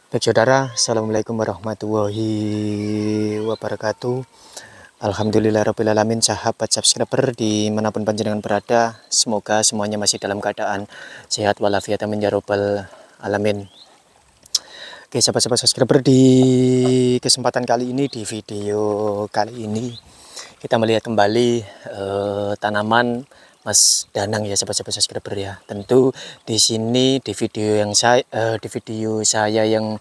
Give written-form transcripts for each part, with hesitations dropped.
Baik saudara, Assalamualaikum warahmatullahi wabarakatuh. Alhamdulillahirrabbilalamin, sahabat subscriber dimanapun panjenengan berada, semoga semuanya masih dalam keadaan sehat walafiat amin ya robbal alamin. Oke sahabat-sahabat subscriber, di kesempatan kali ini, di video kali ini kita melihat kembali tanaman Mas Danang ya sahabat-sahabat subscriber ya. Tentu di sini di video saya yang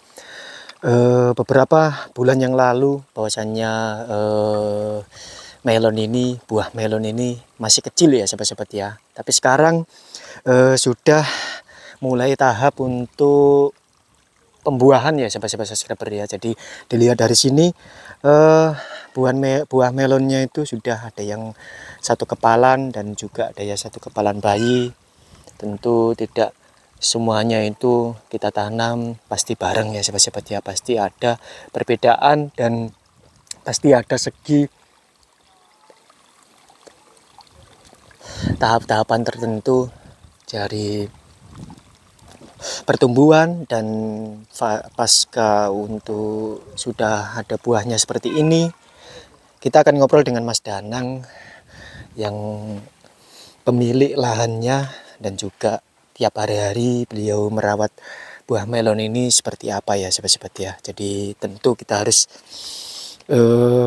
beberapa bulan yang lalu bahwasannya buah melon ini masih kecil ya sahabat-sahabat ya. Tapi sekarang sudah mulai tahap untuk pembuahan ya sahabat-sahabat subscriber ya. Jadi dilihat dari sini buah melonnya itu sudah ada yang satu kepalan dan juga ada yang satu kepalan bayi. Tentu tidak semuanya itu kita tanam pasti bareng ya sahabat-sahabat ya, pasti ada perbedaan dan pasti ada segi tahap-tahapan tertentu dari pertumbuhan. Dan pasca untuk sudah ada buahnya seperti ini, kita akan ngobrol dengan Mas Danang yang pemilik lahannya dan juga tiap hari-hari beliau merawat buah melon ini seperti apa ya sahabat-sahabat ya. Jadi tentu kita harus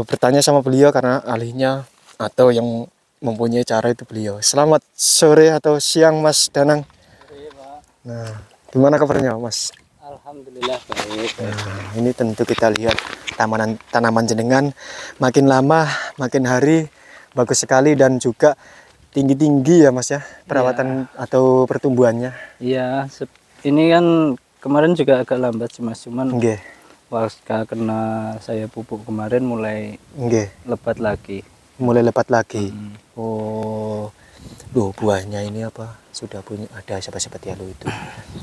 bertanya sama beliau karena ahlinya atau yang mempunyai cara itu beliau. Selamat sore atau siang Mas Danang. Sore, Pak. Nah, gimana kabarnya Mas? Alhamdulillah baik. Nah, ini tentu kita lihat tanaman jenengan makin lama makin hari bagus sekali dan juga tinggi-tinggi ya Mas ya perawatan atau pertumbuhannya. Iya, ini kan kemarin juga agak lambat sih Mas, cuman Nggih. pasca kena saya pupuk kemarin mulai Nggih. lebat lagi. Mulai lebat lagi. Oh, loh buahnya ini apa? Sudah punya ada sahabat-sahabat ya lo itu.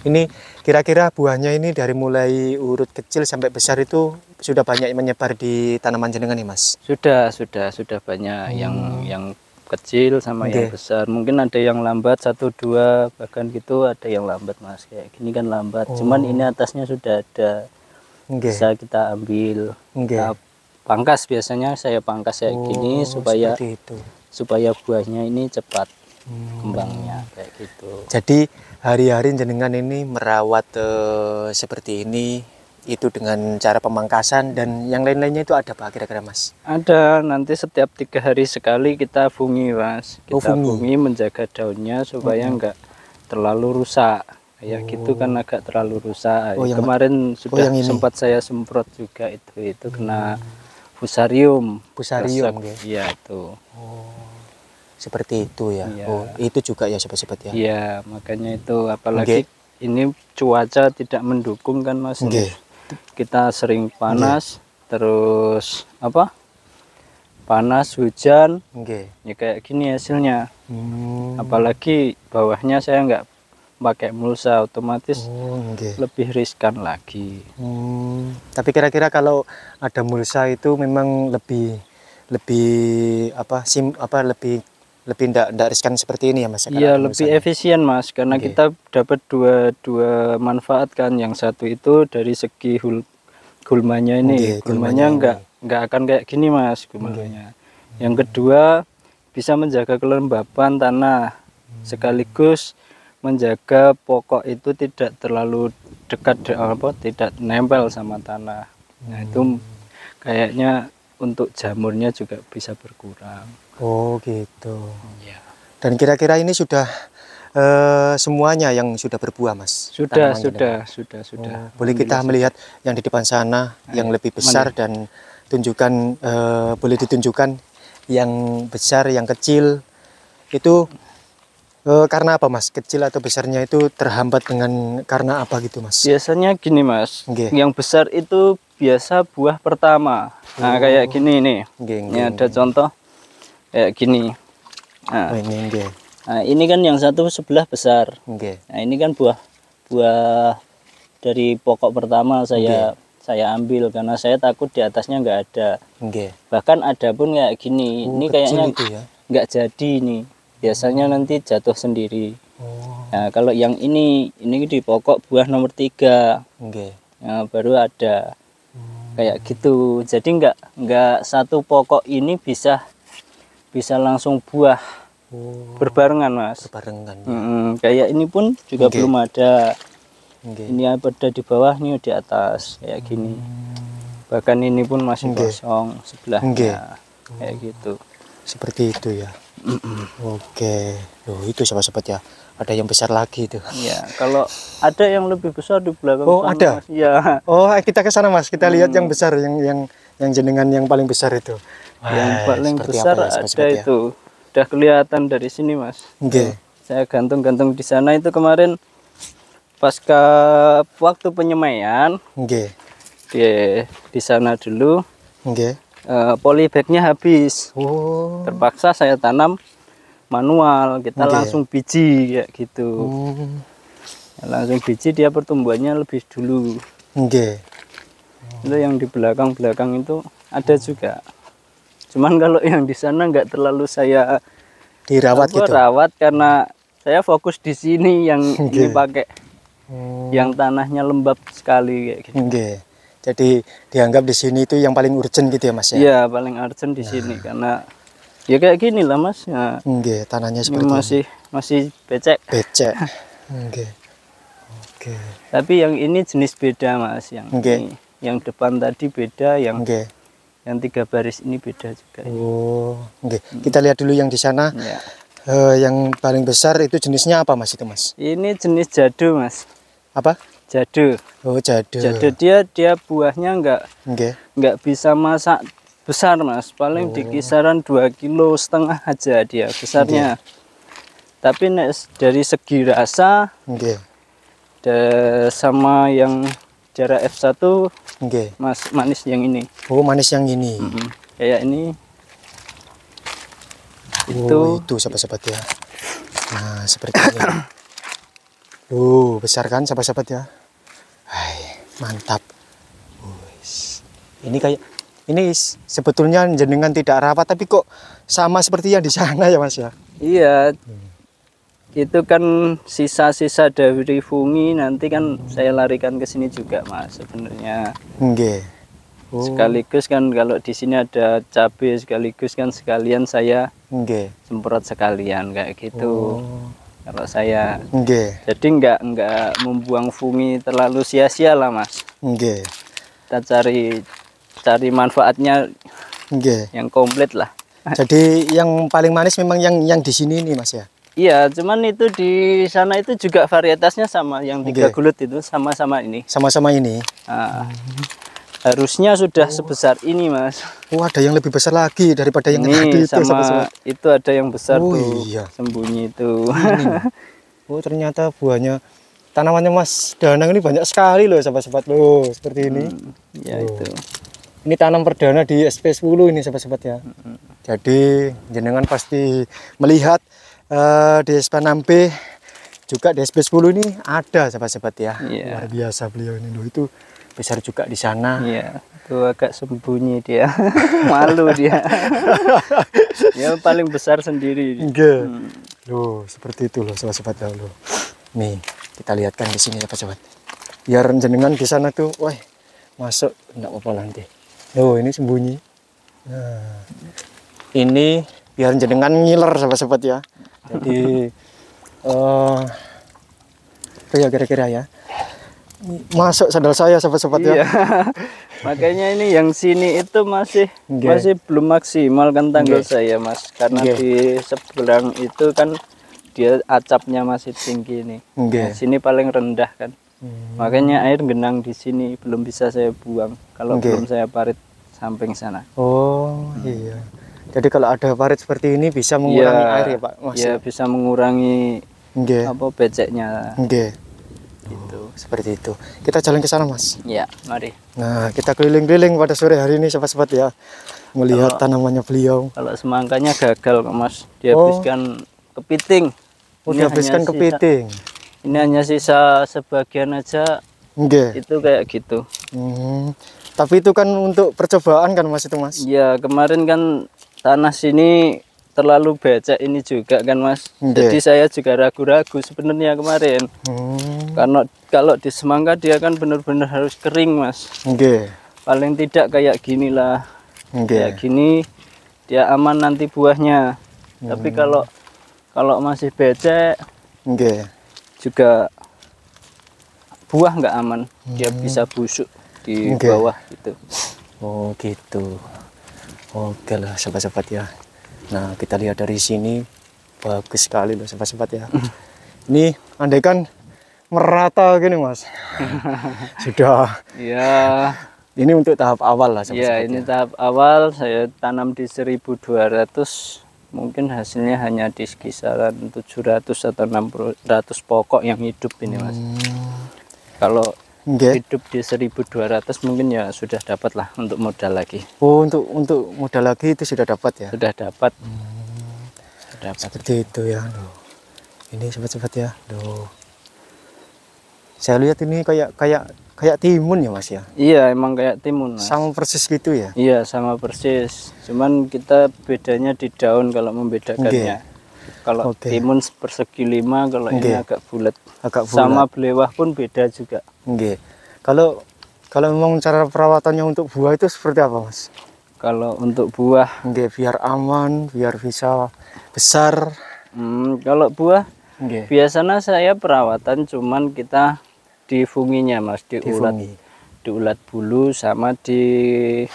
Ini kira-kira buahnya ini dari mulai urut kecil sampai besar itu sudah banyak menyebar di tanaman jenengan nih Mas? Sudah banyak yang kecil sama yang besar. Mungkin ada yang lambat 1-2 bahkan gitu, ada yang lambat Mas. Kayak gini kan lambat. Cuman ini atasnya sudah ada. Bisa kita ambil. Kita pangkas, biasanya saya pangkas kayak gini supaya buahnya ini cepat kembangnya kayak gitu. Jadi hari-hari jenengan ini merawat seperti ini itu dengan cara pemangkasan dan yang lain-lainnya itu ada Pak kira-kira Mas? Ada, nanti setiap 3 hari sekali kita fungi Mas. Kita fungi menjaga daunnya supaya enggak terlalu rusak. Kayak gitu kan agak terlalu rusak. Kemarin sudah sempat saya semprot juga itu kena fusarium. Fusarium iya itu. Seperti itu ya. Oh, itu juga ya sobat-sobat ya. Iya, makanya itu apalagi ini cuaca tidak mendukung kan Mas. Kita sering panas, terus apa? Panas, hujan. Ya kayak gini hasilnya. Apalagi bawahnya saya nggak pakai mulsa, otomatis lebih riskan lagi. Tapi kira-kira kalau ada mulsa itu memang lebih enggak riskan seperti ini ya Mas? Iya, lebih efisien Mas, karena kita dapat dua manfaat kan. Yang satu itu dari segi gulmanya ini, gulmanya nggak akan kayak gini Mas gulmanya. Yang kedua bisa menjaga kelembapan tanah, sekaligus menjaga pokok itu tidak terlalu dekat tidak nempel sama tanah. Nah itu kayaknya untuk jamurnya juga bisa berkurang. Oh gitu. Ya. Dan kira-kira ini sudah semuanya yang sudah berbuah Mas? Sudah. Boleh kita melihat yang di depan sana yang lebih besar dan tunjukkan, boleh ditunjukkan yang besar, yang kecil itu karena apa Mas? Kecil atau besarnya itu terhambat karena apa gitu Mas? Biasanya gini Mas, yang besar itu biasa buah pertama. Nah kayak gini nih, ini ada contoh kayak gini. Nah, ini kan yang satu sebelah besar. Nah ini kan buah dari pokok pertama saya ambil karena saya takut di atasnya nggak ada. Bahkan ada pun kayak gini. Ini kayaknya nggak jadi ini. Biasanya nanti jatuh sendiri. Nah kalau yang ini di pokok buah nomor 3. baru ada kayak gitu. Jadi nggak satu pokok ini bisa langsung buah berbarengan mas. Berbarengan. Kayak ini pun juga belum ada. Okay. Ini ada di bawah, ini di atas kayak gini. Bahkan ini pun masih kosong sebelahnya. Kayak gitu. Seperti itu ya. Oke. Loh, itu sahabat-sahabat ya. Ada yang besar lagi itu. Ya, kalau ada yang lebih besar di belakang. Oh, sana, ada. Mas. Ya. Oh, kita ke sana Mas. Kita lihat yang besar, yang jenengan yang paling besar itu. Yang paling besar ya, ada itu. Udah kelihatan dari sini mas. Saya gantung-gantung di sana itu kemarin pasca waktu penyemaian. Di sana dulu. Polybagnya habis. Terpaksa saya tanam manual. Kita langsung biji kayak gitu. Langsung biji, dia pertumbuhannya lebih dulu. Itu yang di belakang itu ada juga. Cuman kalau yang di sana nggak terlalu saya dirawat gitu. Rawat karena saya fokus di sini yang ini pakai yang tanahnya lembab sekali kayak gitu. Jadi dianggap di sini itu yang paling urgent gitu ya mas ya? Iya paling urgent di sini karena ya kayak gini lah mas. Ya. Tanahnya seperti masih becek. Tapi yang ini jenis beda mas, yang ini, yang depan tadi beda, yang 3 baris ini beda juga. Kita lihat dulu yang di sana. Yang paling besar itu jenisnya apa mas itu mas? Ini jenis jadu mas. Apa? Jadu. Oh jadu. Jadu dia buahnya nggak bisa masak besar mas, paling di kisaran 2,5 kilo aja dia besarnya. Tapi dari segi rasa sama yang jarak F1 mas manis yang ini. Oh manis yang ini. Kayak ini. Itu sahabat-sahabat ya. Nah seperti ini. Besar kan sahabat-sahabat ya. Hai, mantap. Ini sebetulnya jenengan tidak rawat tapi kok sama seperti yang di sana ya mas ya. Iya. Itu kan sisa-sisa dari fungi, nanti kan saya larikan ke sini juga mas sebenarnya. Sekaligus kan kalau di sini ada cabai, sekaligus kan sekalian saya semprot sekalian kayak gitu. Kalau saya jadi nggak membuang fungi terlalu sia-sia lah mas. Kita cari manfaatnya yang komplit lah. Jadi yang paling manis memang yang di sini nih mas ya. Iya, cuman itu di sana itu juga varietasnya sama, yang 3 gulut itu sama-sama ini. Sama-sama ini. Harusnya sudah sebesar ini mas. Ada yang lebih besar lagi daripada yang tadi itu. Itu ada yang besar tuh. Sembunyi itu. Ternyata buahnya tanamannya mas Danang ini banyak sekali loh sahabat-sahabat loh, seperti ini. Itu. Ini tanam perdana di SP10 ini sahabat-sahabat ya. Jadi jenengan pasti melihat di SP6B juga di SP10 ini ada sahabat-sahabat ya. Luar biasa beliau ini loh, itu besar juga di sana. Itu agak sembunyi dia. Malu dia. Dia paling besar sendiri. Loh, seperti itu loh sahabat-sahabat loh. Nih, kita lihatkan di sini sahabat-sahabat. Biar jenengan di sana tuh, masuk enggak apa-apa nanti. Loh, ini sembunyi. Nah, ini biar jenengan ngiler sahabat-sahabat ya. Jadi apa ya kira-kira ya, masuk sandal saya sahabat-sahabat ya. Makanya ini yang sini itu masih belum maksimal kan tanggal saya mas, karena di seberang itu kan dia acapnya masih tinggi nih. Nah, sini paling rendah kan. Makanya air genang di sini belum bisa saya buang kalau belum saya parit samping sana. Iya. Jadi kalau ada parit seperti ini bisa mengurangi air ya Pak Mas? Iya, bisa mengurangi beceknya. Gitu. Seperti itu. Kita jalan ke sana Mas. Iya, mari. Nah, kita keliling-keliling pada sore hari ini sahabat-sahabat ya. Melihat tanamannya beliau. Kalau semangkanya gagal Mas, dihabiskan kepiting. Dihabiskan kepiting. Ini hanya sisa sebagian aja. Itu kayak gitu. Tapi itu kan untuk percobaan kan Mas itu Mas? Iya, kemarin kan tanah sini terlalu becek ini juga kan Mas. Nggih. Jadi saya juga ragu-ragu sebenarnya kemarin. Karena kalau di semangka dia kan benar-benar harus kering Mas. Nggih. Paling tidak kayak gini lah. Nggih. Kayak gini dia aman nanti buahnya. Tapi kalau masih becek Nggih. juga buah nggak aman. Dia bisa busuk di Nggih. bawah gitu. Oh gitu. Oke lah sobat-sobat ya. Nah kita lihat dari sini bagus sekali loh sobat-sobat ya. Ini andai kan merata gini Mas. Sudah. Ya, Ini untuk tahap awal lah ya sobat-sobat ini ya. tahap awal saya tanam di 1200, mungkin hasilnya hanya di kisaran 700 atau 600 pokok yang hidup ini Mas. Kalau Nggih. hidup di 1200 mungkin ya sudah dapat lah untuk modal lagi. Oh untuk modal lagi itu sudah dapat ya. Sudah dapat. Sudah dapat. Seperti itu ya. Loh. Ini sobat-sobat ya. Loh. Saya lihat ini kayak timun ya Mas ya. Iya, emang kayak timun Mas. Sama persis gitu ya. Iya, sama persis. Cuman kita bedanya di daun kalau membedakannya. Kalau timun persegi 5, kalau ini agak bulat. Agak bulat. Sama belewah pun beda juga. Nggih. Kalau memang cara perawatannya untuk buah itu seperti apa Mas? Kalau untuk buah, Nggih, biar aman, biar bisa besar. kalau buah Nggih. biasanya saya perawatan cuman kita difunginya Mas, diulat bulu sama di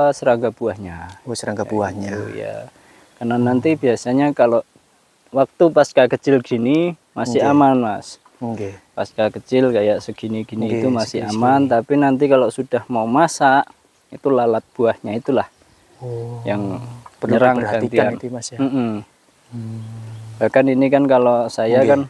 serangga buahnya. Oh, serangga buahnya. Gitu, ya. Karena nanti biasanya kalau waktu pasca kecil gini masih aman Mas. Nggih. Pasca kecil kayak segini-gini itu masih segini. aman, tapi nanti kalau sudah mau masak itu lalat buahnya itulah yang penyerang gantian itu Mas ya. Bahkan ini kan kalau saya kan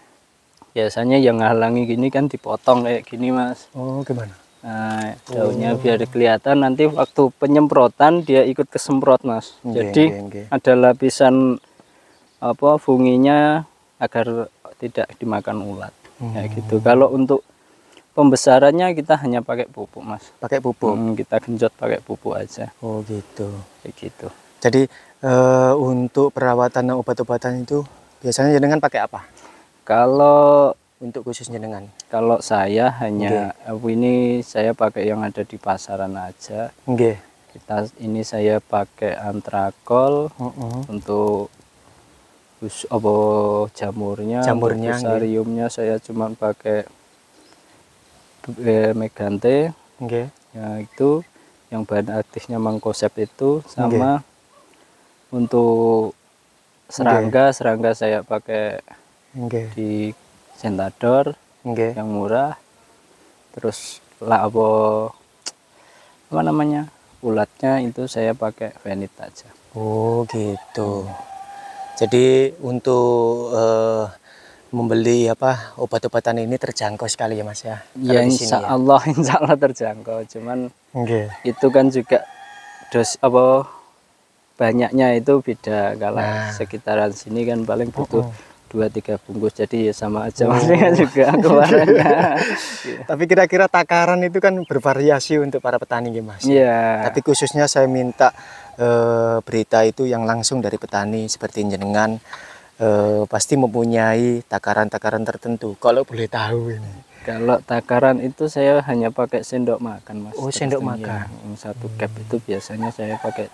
biasanya yang ngalangi gini kan dipotong kayak gini Mas. Oh, gimana? Nah, daunnya biar kelihatan, nanti waktu penyemprotan dia ikut kesemprot Mas. Jadi ada lapisan funginya agar tidak dimakan ulat. Kayak gitu. Kalau untuk pembesarannya kita hanya pakai pupuk Mas. Pakai pupuk. Kita genjot pakai pupuk aja. Oh gitu. Kayak gitu. Jadi untuk perawatan dan obat-obatan itu biasanya jenengan pakai apa? Kalau untuk khusus jenengan? Kalau saya hanya ini saya pakai yang ada di pasaran aja. Ini saya pakai antrakol untuk jamurnya, fusariumnya saya cuma pakai Megante. Ya itu yang bahan aktifnya mangkosep itu, sama untuk serangga saya pakai di Sentador yang murah. Terus apa namanya, ulatnya itu saya pakai Venit aja. Oh gitu. Jadi untuk membeli obat-obatan ini terjangkau sekali ya Mas ya? Ya insya Allah terjangkau. Cuman itu kan juga banyaknya itu beda. Kalau sekitaran sini kan paling butuh 2-3 bungkus, jadi ya sama aja maksudnya juga keluarannya. Tapi kira-kira takaran itu kan bervariasi untuk para petani ya Mas. Tapi khususnya saya minta berita itu yang langsung dari petani seperti jenengan, pasti mempunyai takaran-takaran tertentu. Kalau boleh tahu ini. Kalau takaran itu saya hanya pakai sendok makan Mas. Oh, sendok makan. Yang 1 cap itu biasanya saya pakai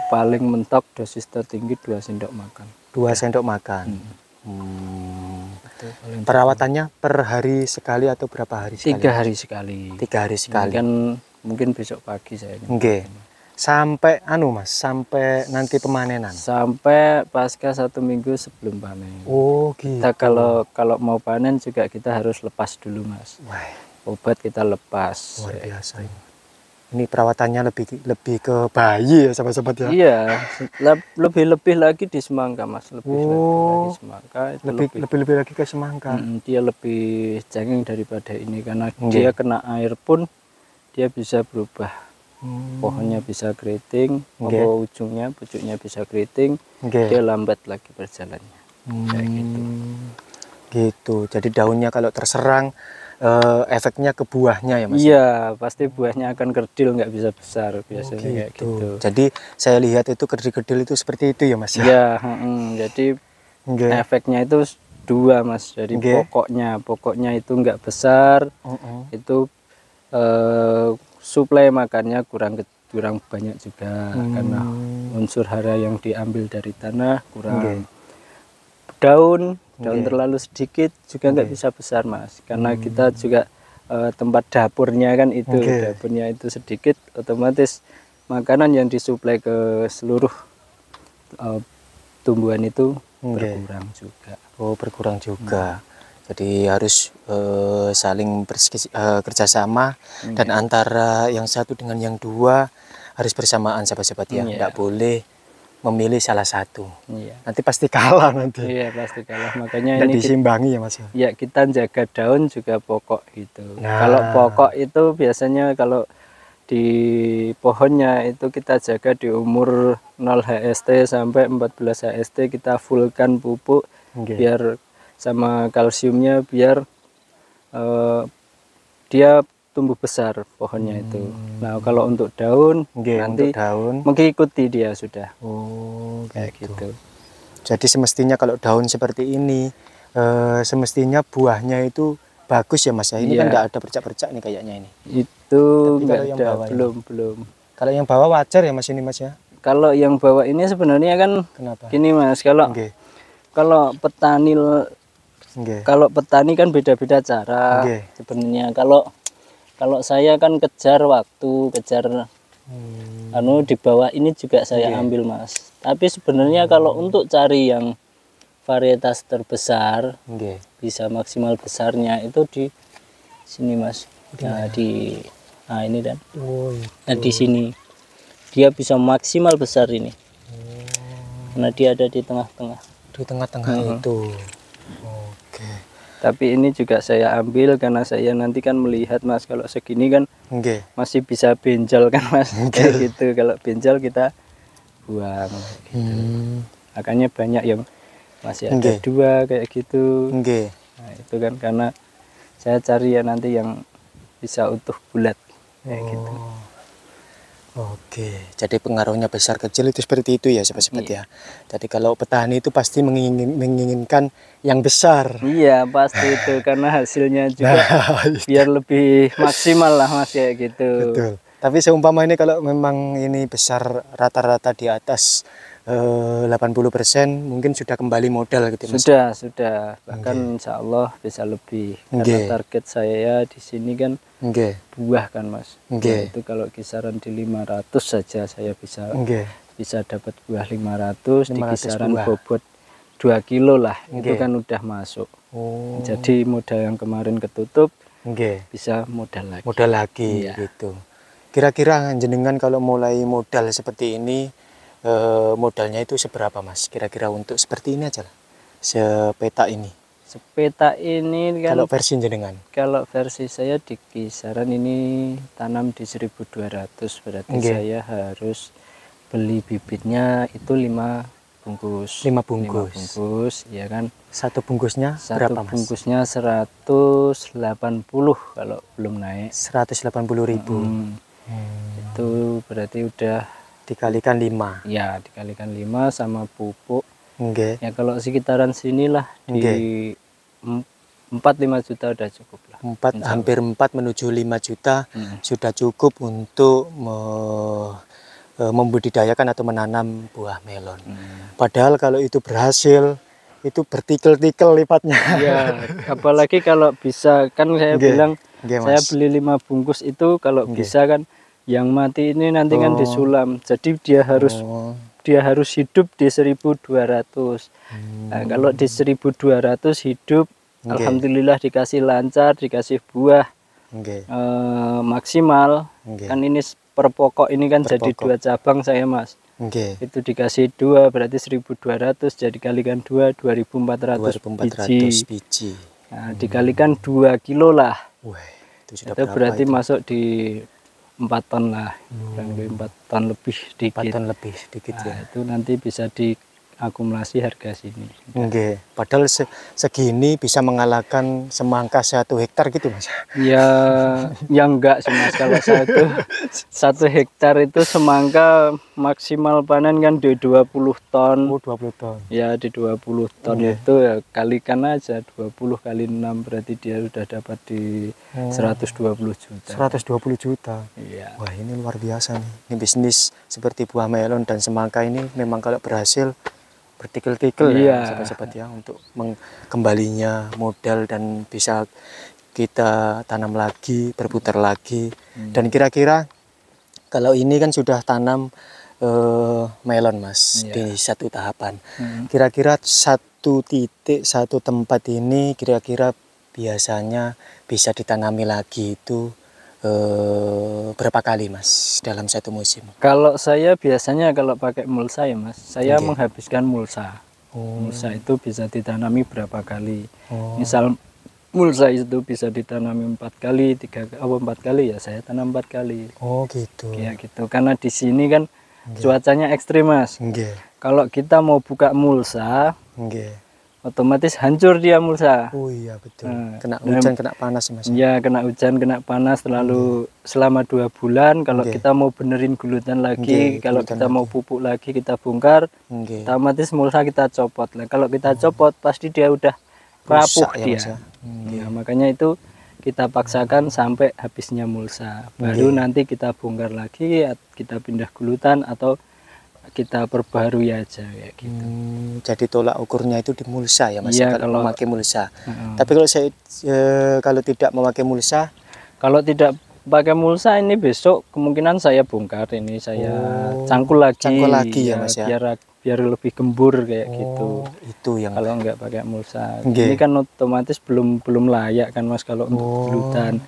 paling mentok dosis tertinggi 2 sendok makan. 2 sendok makan. Perawatannya per hari sekali atau berapa hari sekali? 3 hari sekali. 3 hari sekali. Mungkin besok pagi saya. Sampai Mas, sampai nanti pemanenan. Sampai pasca 1 minggu sebelum panen. Oh gitu. Kita kalau mau panen juga kita harus lepas dulu Mas. Obat kita lepas. Luar biasa ini. Ini perawatannya lebih ke bayi ya sahabat-sahabat ya. Iya, lebih lagi di semangka Mas, lebih semangka itu lebih lagi ke semangka. Dia lebih cengeng daripada ini karena dia kena air pun dia bisa berubah. Pohonnya bisa keriting, pucuknya bisa keriting, dia lambat lagi berjalannya. Kayak gitu. Gitu. Jadi daunnya kalau terserang efeknya ke buahnya ya Mas? Iya, pasti buahnya akan kerdil, nggak bisa besar biasanya kayak gitu. Jadi saya lihat itu kerdil-kerdil itu seperti itu ya Mas? Iya, jadi Nggih. efeknya itu dua Mas. Jadi Nggih. pokoknya itu nggak besar, itu suplai makannya kurang banyak juga karena unsur hara yang diambil dari tanah kurang. Daun terlalu sedikit juga nggak bisa besar Mas, karena kita juga tempat dapurnya kan itu dapurnya itu sedikit, otomatis makanan yang disuplai ke seluruh tumbuhan itu berkurang juga. Oh, berkurang juga. Jadi harus saling kerjasama dan antara yang satu dengan yang dua harus bersamaan sahabat-sahabat ya. Nggak boleh memilih salah satu. Nanti pasti kalah nanti. Iya, pasti kalah. Makanya nggak ini disimbangi ya Mas. Ya, kita jaga daun juga pokok gitu. Kalau pokok itu biasanya kalau di pohonnya itu kita jaga di umur 0 HST sampai 14 HST, kita fullkan pupuk biar sama kalsiumnya biar dia tumbuh besar pohonnya itu. Nah, kalau untuk daun nanti mengikuti dia sudah. Kayak gitu. Jadi semestinya kalau daun seperti ini semestinya buahnya itu bagus ya Mas ya. Ini kan nggak ada bercak-bercak nih kayaknya ini. Itu nggak ada, belum. Kalau yang bawah wajar ya Mas ini Mas ya? Kalau yang bawah ini sebenarnya kan gini Mas, kalau petani kan beda-beda cara sebenarnya. Kalau saya kan kejar waktu, di bawah ini juga saya ambil Mas. Tapi sebenarnya kalau untuk cari yang varietas terbesar, bisa maksimal besarnya itu di sini Mas. Nah, ini dan nah di sini dia bisa maksimal besar ini. Karena dia ada di tengah-tengah. Di tengah-tengah itu. Tapi ini juga saya ambil karena saya nanti kan melihat Mas, kalau segini kan masih bisa benjol kan Mas. Kayak gitu. Kalau benjol kita buang gitu. Makanya banyak yang masih ada dua kayak gitu. Nah, itu kan karena saya cari ya nanti yang bisa utuh bulat kayak gitu. Jadi pengaruhnya besar kecil itu seperti itu ya sahabat-sahabat ya. Jadi kalau petani itu pasti menginginkan yang besar. Iya pasti itu, karena hasilnya juga biar lebih maksimal lah Mas kayak gitu. Betul. Tapi seumpama ini kalau memang ini besar rata-rata di atas 80% mungkin sudah kembali modal gitu Mas. Sudah. Bahkan insya Allah bisa lebih. Karena target saya di sini kan buah kan Mas. Itu kalau kisaran di 500 saja saya bisa dapat buah 500 di kisaran bobot 2 kilo lah. Itu kan udah masuk. Jadi modal yang kemarin ketutup bisa modal lagi. Gitu. Kira-kira jenengan kalau mulai modal seperti ini modalnya itu seberapa Mas? Kira-kira untuk seperti ini aja lah. Sepeta ini kan kalau versi jenengan. Kalau versi saya di kisaran ini tanam di 1.200, berarti saya harus beli bibitnya itu 5 bungkus. 5 bungkus ya kan. Satu bungkusnya berapa Mas? Bungkusnya 180 kalau belum naik. 180.000. Itu berarti udah dikalikan 5. Ya, dikalikan 5 sama pupuk. Ya kalau sekitaran sinilah di 4-5 juta udah cukup lah. Hampir 4 menuju 5 juta sudah cukup untuk membudidayakan atau menanam buah melon. Padahal kalau itu berhasil itu bertikel-tikel lipatnya. Ya, apalagi kalau bisa kan saya bilang saya beli 5 bungkus itu kalau bisa kan yang mati ini nanti kan disulam. Jadi dia harus hidup di 1.200. Nah, kalau di 1.200 hidup, alhamdulillah dikasih lancar, dikasih buah maksimal. Kan ini per pokok ini kan jadi 2 cabang saya Mas. Itu dikasih 2 berarti 1.200, jadi kalikan 2 2.400 biji. Nah, dikalikan 2 kilo lah. Itu berarti masuk di 4 ton lah, 4 ton lebih sedikit. 4 ton lebih sedikit. Nah, itu nanti bisa akumulasi harga sini. Oke, padahal segini bisa mengalahkan semangka 1 hektar gitu Mas. Ya, yang enggak sih Mas, kalau satu hektar itu semangka maksimal panen kan di 20 ton. Oh, 20 ton. Ya di 20 ton itu ya kalikan aja 20 kali 6 berarti dia sudah dapat di 120 juta. 120 juta. Iya. Wah, ini luar biasa nih. Ini bisnis seperti buah melon dan semangka ini memang kalau berhasil bertikel-tikel ya sahabat-sahabat ya, untuk kembalinya modal dan bisa kita tanam lagi, berputar lagi. Dan kira-kira kalau ini kan sudah tanam melon Mas di satu tahapan. Kira-kira satu titik, satu tempat ini kira-kira biasanya bisa ditanami lagi itu berapa kali Mas dalam satu musim? Kalau saya biasanya kalau pakai mulsa ya Mas, saya menghabiskan mulsa. Mulsa itu bisa ditanami berapa kali. Misal mulsa itu bisa ditanami 4 kali, 4 kali ya saya tanam 4 kali. Oh gitu. Ya gitu, karena di sini kan cuacanya ekstrim Mas. Kalau kita mau buka mulsa, otomatis hancur dia mulsa. Oh iya betul. Kena hujan, kena panas Mas. Iya, kena hujan, kena panas, lalu selama 2 bulan kalau kita mau benerin gulutan lagi, kalau kita mau pupuk lagi kita bongkar, otomatis mulsa kita copot. Nah, kalau kita copot pasti dia udah rapuh dia. Ya, makanya itu kita paksakan sampai habisnya mulsa. Baru nanti kita bongkar lagi, kita pindah gulutan atau kita perbarui aja ya gitu. Jadi tolak ukurnya itu di mulsa ya Mas, kalau memakai mulsa. Tapi kalau tidak memakai mulsa, kalau tidak pakai mulsa ini besok kemungkinan saya bongkar ini, saya cangkul lagi ya Mas ya. Biar lebih gembur kayak gitu. Itu yang kalau nggak pakai mulsa. Ini kan otomatis belum layak kan Mas kalau untuk gulutan.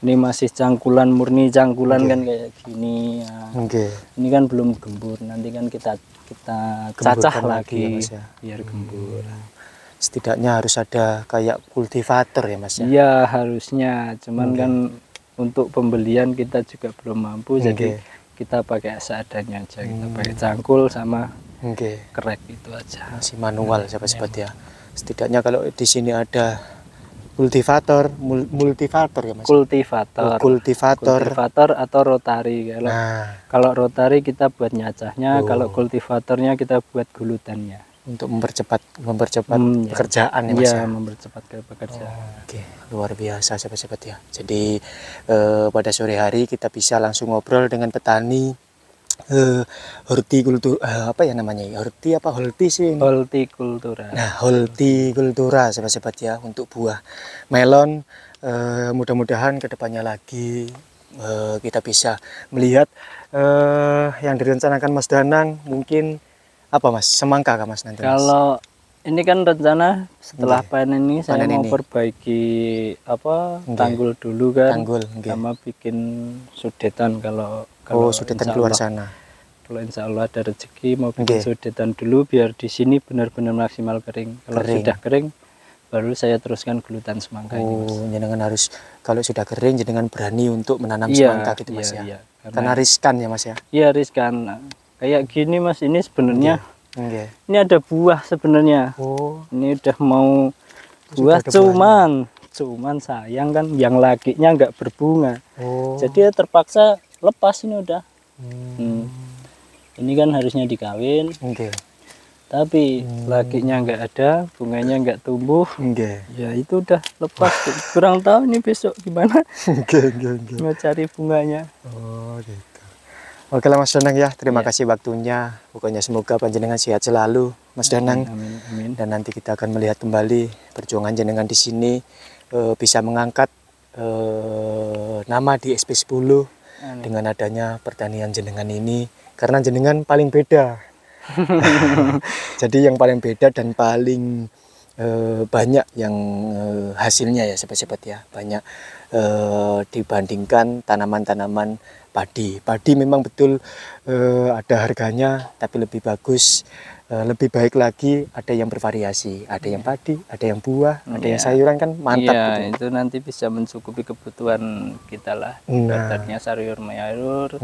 Ini masih cangkulan, murni cangkulan kan kayak gini ya. Ini kan belum gembur, nanti kan kita cacah lagi ya, biar gembur. Setidaknya harus ada kayak kultivator ya Mas ya. Iya harusnya, cuman kan untuk pembelian kita juga belum mampu, jadi kita pakai seadanya aja, kita pakai cangkul sama kerek itu aja. Masih manual sahabat-sahabat ya. Setidaknya kalau di sini ada multivator ya Mas. Kultivator atau rotari. Kalau rotari kita buat nyacahnya, kalau kultivatornya kita buat gulutannya. Untuk mempercepat pekerjaan ya Mas. Iya, mempercepat pekerjaan. Oke, luar biasa sahabat-sahabat ya. Jadi pada sore hari kita bisa langsung ngobrol dengan petani hortikultura, apa ya namanya, holti sih? Hortikultura. Nah, hortikultura sahabat-sahabat ya, untuk buah melon. Mudah-mudahan kedepannya lagi kita bisa melihat yang direncanakan Mas Danang. Mungkin apa Mas, semangka kah Mas nanti Mas? Kalau ini kan rencana setelah panen ini saya mau perbaiki tanggul dulu kan, sama bikin sudetan kalau sudetan keluar sana. Kalau insya Allah ada rezeki mau bikin sudetan dulu biar di sini benar-benar maksimal kering. Kalau sudah kering baru saya teruskan gulutan semangka ini Mas. Jenengan harus, kalau sudah kering jenengan berani untuk menanam semangka gitu Mas ya. Karena riskan ya Mas ya. Iya riskan. Kayak gini Mas, ini sebenarnya ini ada buah sebenarnya. Ini udah mau buah, cuman sayang kan yang lakinya nggak berbunga. Jadi ya terpaksa lepas ini udah. Ini kan harusnya dikawin. Tapi lakinya nggak ada, bunganya nggak tumbuh. Ya itu udah lepas. Kurang tahu ini besok gimana. Mau cari bunganya. Gitu. Oke lah Mas Danang ya, terima kasih waktunya. Pokoknya semoga panjenengan sehat selalu Mas Danang. Amin. Dan nanti kita akan melihat kembali perjuangan jenengan di sini, bisa mengangkat nama di SP10 dengan adanya pertanian jenengan ini, karena jenengan paling beda. Jadi yang paling beda dan paling banyak yang hasilnya ya sahabat-sahabat ya, banyak dibandingkan tanaman-tanaman Padi memang betul ada harganya, tapi lebih bagus, lebih baik lagi ada yang bervariasi, ada yang padi, ada yang buah, ada yang sayuran, kan mantap iya, gitu. itu nanti bisa mencukupi kebutuhan kita lah. Ibaratnya sayur mayur,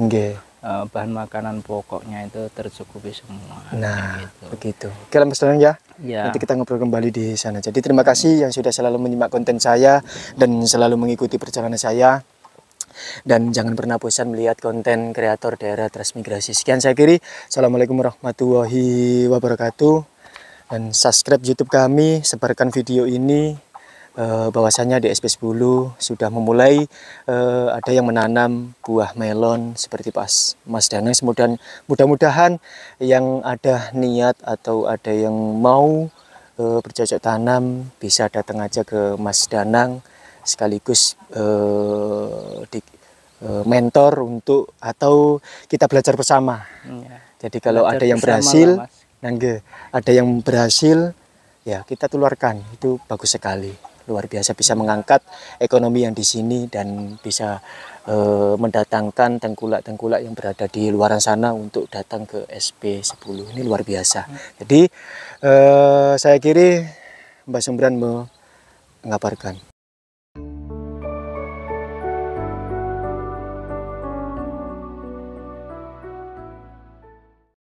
bahan makanan pokoknya itu tercukupi semua. Nah, gitu. begitu. Oke Mas Danang ya. Ya. Nanti kita ngobrol kembali di sana. Jadi terima kasih yang sudah selalu menyimak konten saya dan selalu mengikuti perjalanan saya. Dan jangan pernah bosan melihat konten kreator daerah transmigrasi. Sekian saya kiri. Assalamualaikum warahmatullahi wabarakatuh. Dan subscribe YouTube kami, sebarkan video ini. Bahwasanya di SP10 sudah memulai ada yang menanam buah melon seperti Mas Danang. Mudah-mudahan yang ada niat atau ada yang mau bercocok tanam bisa datang aja ke Mas Danang, sekaligus mentor untuk atau kita belajar bersama. Jadi kalau ada yang berhasil, ada yang berhasil, ya kita tularkan, itu bagus sekali, luar biasa, bisa mengangkat ekonomi yang di sini dan bisa mendatangkan tengkulak-tengkulak yang berada di luar sana untuk datang ke SP10. Ini luar biasa. Jadi saya kiri Mbak Sembran mengabarkan.